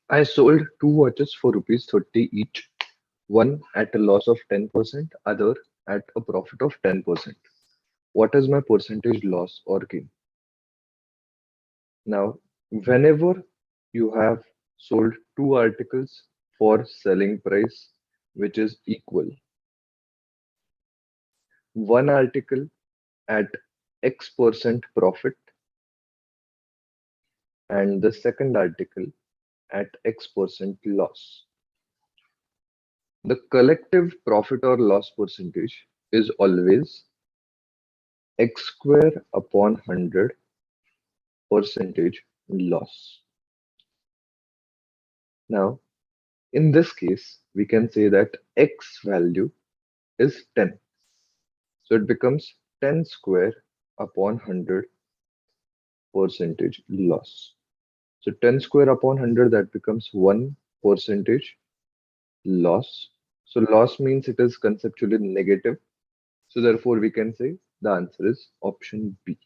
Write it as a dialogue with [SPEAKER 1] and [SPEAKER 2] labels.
[SPEAKER 1] I sold two watches for rupees 30 each, one at a loss of 10%, other at a profit of 10%. What is my percentage loss or gain? Now, whenever you have sold two articles for selling price which is equal, one article at X% profit and the second article at X% loss, the collective profit or loss percentage is always X square upon 100 percentage loss. Now, in this case, we can say that X value is 10. So it becomes 10 square upon 100 percentage loss. So 10 square upon 100, that becomes 1 percentage loss. So loss means it is conceptually negative. So therefore we can say the answer is option B.